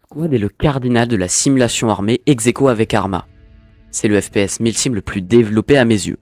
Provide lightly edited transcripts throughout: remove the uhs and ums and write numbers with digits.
Squad est le cardinal de la simulation armée ex aequo avec Arma. C'est le FPS milsim le plus développé à mes yeux.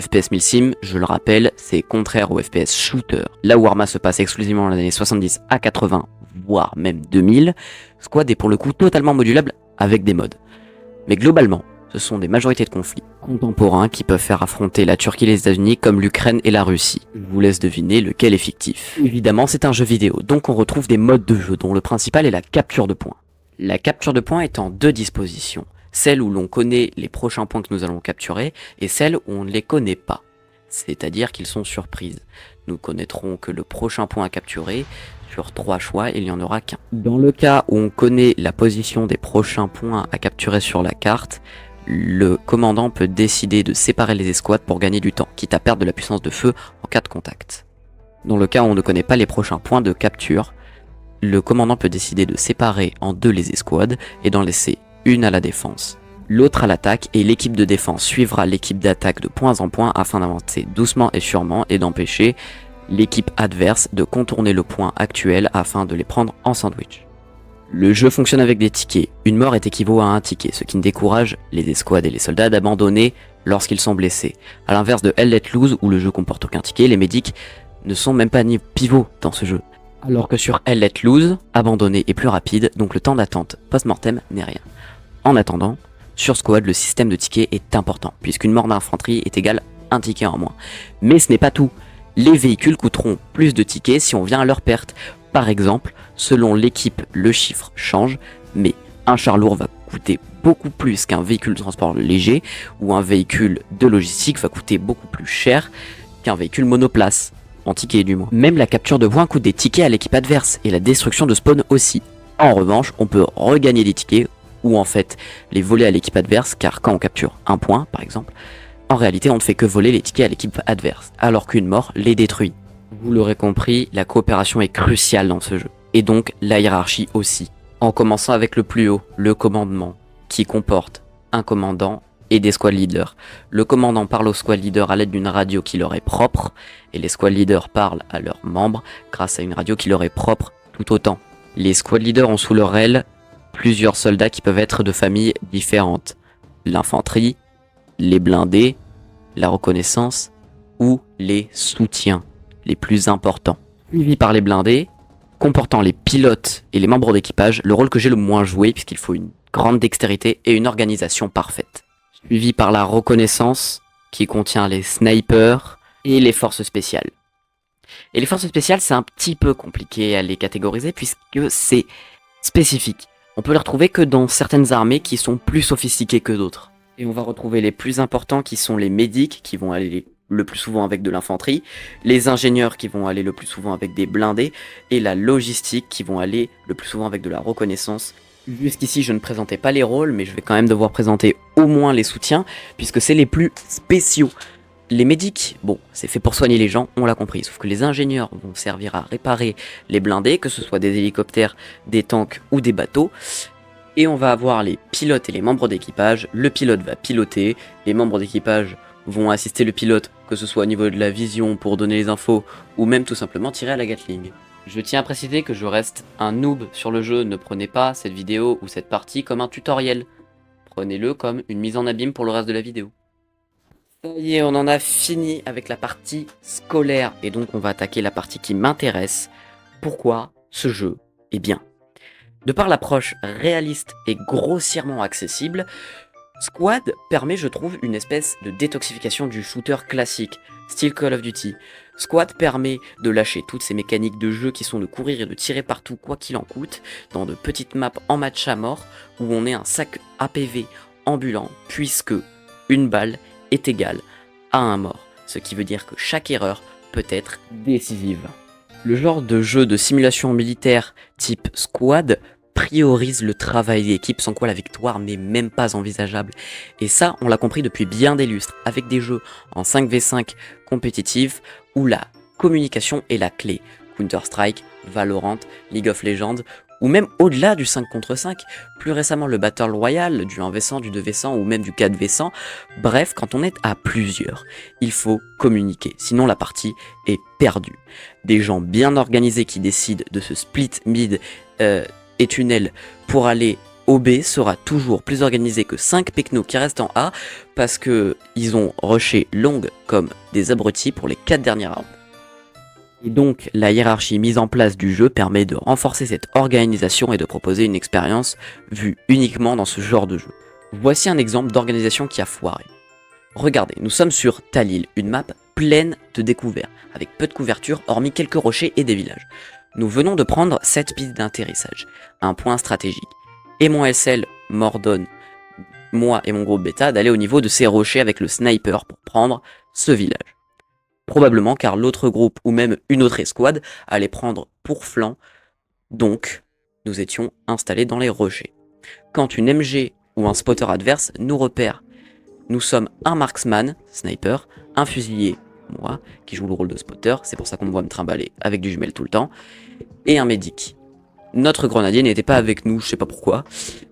FPS milsim, je le rappelle, c'est contraire au FPS shooter. Là où Arma se passe exclusivement dans les années 70 à 80, voire même 2000, Squad est pour le coup totalement modulable avec des mods. Mais globalement, ce sont des majorités de conflits contemporains qui peuvent faire affronter la Turquie et les États-Unis comme l'Ukraine et la Russie. Je vous laisse deviner lequel est fictif. Évidemment, c'est un jeu vidéo, donc on retrouve des modes de jeu dont le principal est la capture de points. La capture de points est en deux dispositions. Celle où l'on connaît les prochains points que nous allons capturer et celle où on ne les connaît pas. C'est-à-dire qu'ils sont surprises. Nous connaîtrons que le prochain point à capturer, sur 3 choix, il n'y en aura qu'un. Dans le cas où on connaît la position des prochains points à capturer sur la carte, le commandant peut décider de séparer les escouades pour gagner du temps, quitte à perdre de la puissance de feu en cas de contact. Dans le cas où on ne connaît pas les prochains points de capture, le commandant peut décider de séparer en deux les escouades et d'en laisser une à la défense, l'autre à l'attaque, et l'équipe de défense suivra l'équipe d'attaque de point en point afin d'avancer doucement et sûrement et d'empêcher l'équipe adverse de contourner le point actuel afin de les prendre en sandwich. Le jeu fonctionne avec des tickets. Une mort est équivaut à un ticket, ce qui ne décourage les escouades et les soldats d'abandonner lorsqu'ils sont blessés. A l'inverse de Hell Let Loose où le jeu comporte aucun ticket, les médics ne sont même pas ni pivots dans ce jeu. Alors que sur Hell Let Loose, abandonner est plus rapide, donc le temps d'attente post-mortem n'est rien. En attendant, sur Squad, le système de tickets est important, puisqu'une mort d'infanterie est égale à un ticket en moins. Mais ce n'est pas tout. Les véhicules coûteront plus de tickets si on vient à leur perte. Par exemple, selon l'équipe, le chiffre change, mais un char lourd va coûter beaucoup plus qu'un véhicule de transport léger, ou un véhicule de logistique va coûter beaucoup plus cher qu'un véhicule monoplace. En tickets du moins. Même la capture de points coûte des tickets à l'équipe adverse, et la destruction de spawn aussi. En revanche, on peut regagner des tickets, ou en fait les voler à l'équipe adverse, car quand on capture un point par exemple, en réalité on ne fait que voler les tickets à l'équipe adverse, alors qu'une mort les détruit. Vous l'aurez compris, la coopération est cruciale dans ce jeu, et donc la hiérarchie aussi. En commençant avec le plus haut, le commandement, qui comporte un commandant et des squad leaders. Le commandant parle aux squad leaders à l'aide d'une radio qui leur est propre, et les squad leaders parlent à leurs membres grâce à une radio qui leur est propre tout autant. Les squad leaders ont sous leur aile plusieurs soldats qui peuvent être de familles différentes. L'infanterie, les blindés, la reconnaissance ou les soutiens, les plus importants. Suivi par les blindés, comportant les pilotes et les membres d'équipage, le rôle que j'ai le moins joué puisqu'il faut une grande dextérité et une organisation parfaite. Suivi par la reconnaissance qui contient les snipers et les forces spéciales. Et les forces spéciales, c'est un petit peu compliqué à les catégoriser puisque c'est spécifique. On peut les retrouver que dans certaines armées qui sont plus sophistiquées que d'autres. Et on va retrouver les plus importants qui sont les médics qui vont aller le plus souvent avec de l'infanterie, les ingénieurs qui vont aller le plus souvent avec des blindés et la logistique qui vont aller le plus souvent avec de la reconnaissance. Jusqu'ici, je ne présentais pas les rôles, mais je vais quand même devoir présenter au moins les soutiens, puisque c'est les plus spéciaux. Les médics, bon, c'est fait pour soigner les gens, on l'a compris, sauf que les ingénieurs vont servir à réparer les blindés, que ce soit des hélicoptères, des tanks ou des bateaux. Et on va avoir les pilotes et les membres d'équipage. Le pilote va piloter, les membres d'équipage vont assister le pilote, que ce soit au niveau de la vision pour donner les infos, ou même tout simplement tirer à la Gatling. Je tiens à préciser que je reste un noob sur le jeu, ne prenez pas cette vidéo ou cette partie comme un tutoriel. Prenez-le comme une mise en abîme pour le reste de la vidéo. Ça y est, on en a fini avec la partie scolaire, et donc on va attaquer la partie qui m'intéresse. Pourquoi ce jeu est bien? De par l'approche réaliste et grossièrement accessible, Squad permet, je trouve, une espèce de détoxification du shooter classique, style Call of Duty. Squad permet de lâcher toutes ces mécaniques de jeu qui sont de courir et de tirer partout quoi qu'il en coûte, dans de petites maps en match à mort, où on est un sac APV ambulant, puisque une balle est égale à un mort, ce qui veut dire que chaque erreur peut être décisive. Le genre de jeu de simulation militaire type Squad priorise le travail d'équipe sans quoi la victoire n'est même pas envisageable. Et ça, on l'a compris depuis bien des lustres, avec des jeux en 5v5 compétitifs où la communication est la clé. Counter-Strike, Valorant, League of Legends, ou même au-delà du 5 contre 5, plus récemment le Battle Royale, du 1v100, du 2v100 ou même du 4v100, bref, quand on est à plusieurs, il faut communiquer, sinon la partie est perdue. Des gens bien organisés qui décident de se split mid et tunnel pour aller au B sera toujours plus organisé que 5 Pecno qui restent en A parce que ils ont rushé long comme des abrutis pour les 4 dernières rounds. Et donc la hiérarchie mise en place du jeu permet de renforcer cette organisation et de proposer une expérience vue uniquement dans ce genre de jeu. Voici un exemple d'organisation qui a foiré. Regardez, nous sommes sur Talil, une map pleine de découverts, avec peu de couverture hormis quelques rochers et des villages. Nous venons de prendre cette piste d'atterrissage, un point stratégique. Et mon SL m'ordonne, moi et mon groupe bêta, d'aller au niveau de ces rochers avec le sniper pour prendre ce village. Probablement car l'autre groupe ou même une autre escouade allait prendre pour flanc, donc nous étions installés dans les rochers. Quand une MG ou un spotter adverse nous repère, nous sommes un marksman, sniper, un fusilier, moi, qui joue le rôle de spotter, c'est pour ça qu'on me voit me trimballer avec du jumelle tout le temps, et un médic. Notre grenadier n'était pas avec nous, je sais pas pourquoi,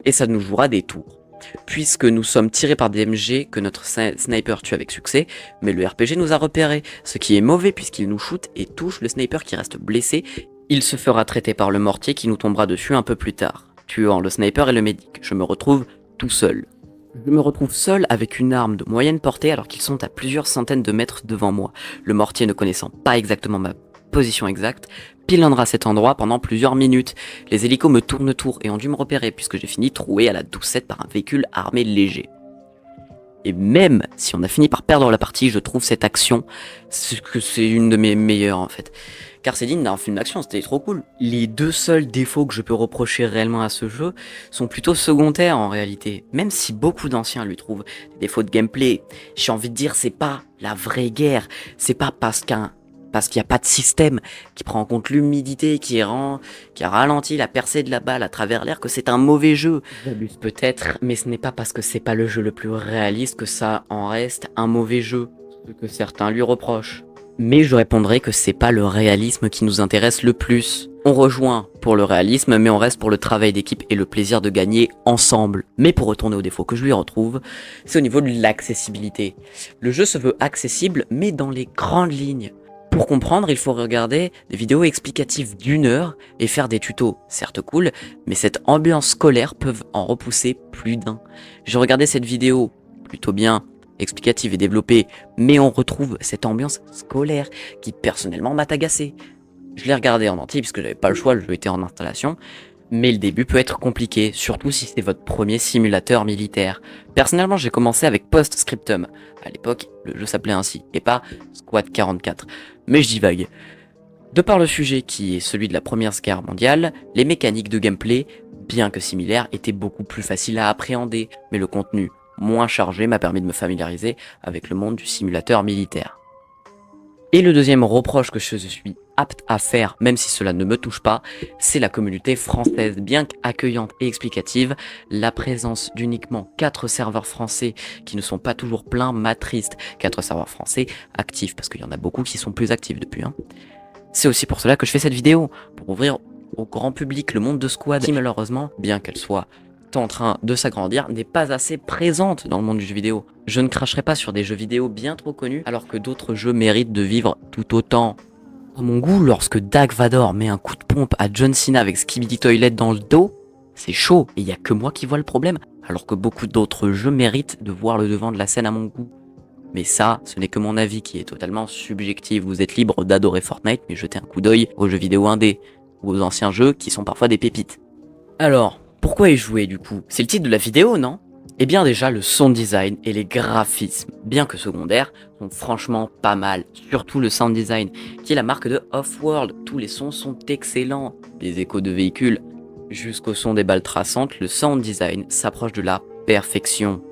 et ça nous jouera des tours. Puisque nous sommes tirés par des MG que notre sniper tue avec succès, mais le RPG nous a repérés, ce qui est mauvais puisqu'il nous shoot et touche le sniper qui reste blessé. Il se fera traiter par le mortier qui nous tombera dessus un peu plus tard, tuant le sniper et le médic. Je me retrouve tout seul. Je me retrouve seul avec une arme de moyenne portée alors qu'ils sont à plusieurs centaines de mètres devant moi. Le mortier ne connaissant pas exactement ma position exacte, pilonnera à cet endroit pendant plusieurs minutes. Les hélicos me tournent autour et ont dû me repérer puisque j'ai fini troué à la doucette par un véhicule armé léger. Et même si on a fini par perdre la partie, je trouve cette action, que c'est une de mes meilleures en fait. Car c'est digne d'un film d'action, c'était trop cool. Les deux seuls défauts que je peux reprocher réellement à ce jeu sont plutôt secondaires en réalité. Même si beaucoup d'anciens lui trouvent des défauts de gameplay, j'ai envie de dire c'est pas la vraie guerre. C'est pas parce qu'il n'y a pas de système qui prend en compte l'humidité, qui ralentit la percée de la balle à travers l'air que c'est un mauvais jeu. J'abuse peut-être, mais ce n'est pas parce que c'est pas le jeu le plus réaliste que ça en reste un mauvais jeu, ce que certains lui reprochent. Mais je répondrai que c'est pas le réalisme qui nous intéresse le plus. On rejoint pour le réalisme, mais on reste pour le travail d'équipe et le plaisir de gagner ensemble. Mais pour retourner aux défauts que je lui retrouve, c'est au niveau de l'accessibilité. Le jeu se veut accessible, mais dans les grandes lignes. Pour comprendre, il faut regarder des vidéos explicatives d'1 heure et faire des tutos. Certes cool, mais cette ambiance scolaire peut en repousser plus d'un. J'ai regardé cette vidéo plutôt bien explicative et développée, mais on retrouve cette ambiance scolaire qui personnellement m'a agacé. Je l'ai regardé en entier puisque j'avais pas le choix, le jeu était en installation, mais le début peut être compliqué, surtout si c'est votre premier simulateur militaire. Personnellement, j'ai commencé avec Postscriptum. À l'époque, le jeu s'appelait ainsi, et pas Squad 44. Mais je divague. De par le sujet qui est celui de la Première Guerre mondiale, les mécaniques de gameplay, bien que similaires, étaient beaucoup plus faciles à appréhender, mais le contenu moins chargé m'a permis de me familiariser avec le monde du simulateur militaire. Et le deuxième reproche que je suis apte à faire, même si cela ne me touche pas, c'est la communauté française. Bien qu'accueillante et explicative, la présence d'uniquement 4 serveurs français qui ne sont pas toujours pleins m'attriste. 4 serveurs français actifs, parce qu'il y en a beaucoup qui sont plus actifs depuis. C'est aussi pour cela que je fais cette vidéo, pour ouvrir au grand public le monde de Squad, qui malheureusement, bien qu'elle soit en train de s'agrandir, n'est pas assez présente dans le monde du jeu vidéo. Je ne cracherai pas sur des jeux vidéo bien trop connus, alors que d'autres jeux méritent de vivre tout autant. À mon goût, lorsque Dark Vador met un coup de pompe à John Cena avec Skibidi Toilet dans le dos, c'est chaud, et il y a que moi qui vois le problème, alors que beaucoup d'autres jeux méritent de voir le devant de la scène à mon goût. Mais ça, ce n'est que mon avis qui est totalement subjectif. Vous êtes libre d'adorer Fortnite, mais jetez un coup d'œil aux jeux vidéo indés, ou aux anciens jeux qui sont parfois des pépites. Alors, pourquoi y jouer du coup? C'est le titre de la vidéo, non? Eh bien déjà, le sound design et les graphismes, bien que secondaires, sont franchement pas mal. Surtout le sound design, qui est la marque de Off-World. Tous les sons sont excellents. Des échos de véhicules jusqu'au son des balles traçantes, le sound design s'approche de la perfection.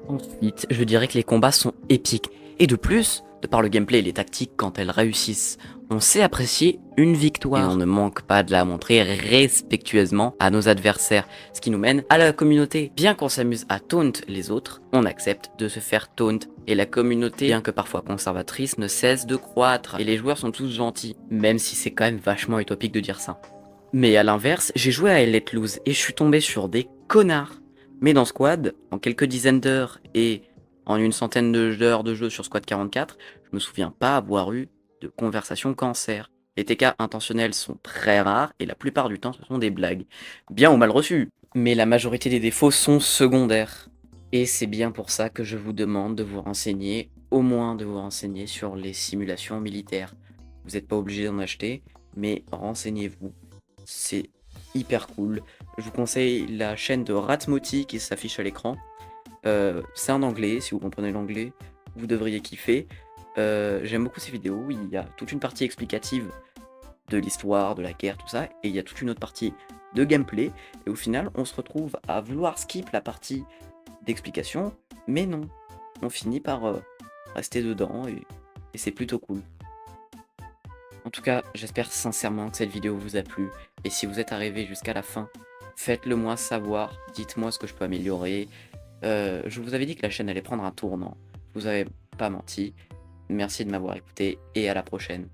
Ensuite, je dirais que les combats sont épiques. Et de plus, de par le gameplay et les tactiques quand elles réussissent, on sait apprécier une victoire. Et on ne manque pas de la montrer respectueusement à nos adversaires. Ce qui nous mène à la communauté. Bien qu'on s'amuse à taunt les autres, on accepte de se faire taunt. Et la communauté, bien que parfois conservatrice, ne cesse de croître. Et les joueurs sont tous gentils, même si c'est quand même vachement utopique de dire ça. Mais à l'inverse, j'ai joué à Let Loose et je suis tombé sur des connards. Mais dans Squad, en quelques dizaines d'heures et en une centaine d'heures de jeu sur Squad 44, je me souviens pas avoir eu de conversation cancer. Les TK intentionnels sont très rares et la plupart du temps ce sont des blagues, bien ou mal reçues. Mais la majorité des défauts sont secondaires. Et c'est bien pour ça que je vous demande de vous renseigner, au moins de vous renseigner sur les simulations militaires. Vous n'êtes pas obligé d'en acheter, mais renseignez-vous. C'est hyper cool. Je vous conseille la chaîne de Ratmoti qui s'affiche à l'écran. C'est en anglais, si vous comprenez l'anglais, vous devriez kiffer. J'aime beaucoup ces vidéos, il y a toute une partie explicative de l'histoire, de la guerre, tout ça, et il y a toute une autre partie de gameplay, et au final, on se retrouve à vouloir skip la partie d'explication, mais non, on finit par rester dedans, et c'est plutôt cool. En tout cas, j'espère sincèrement que cette vidéo vous a plu, et si vous êtes arrivé jusqu'à la fin, faites-le moi savoir, dites-moi ce que je peux améliorer. Je vous avais dit que la chaîne allait prendre un tournant, je vous avais pas menti. Merci de m'avoir écouté, et à la prochaine.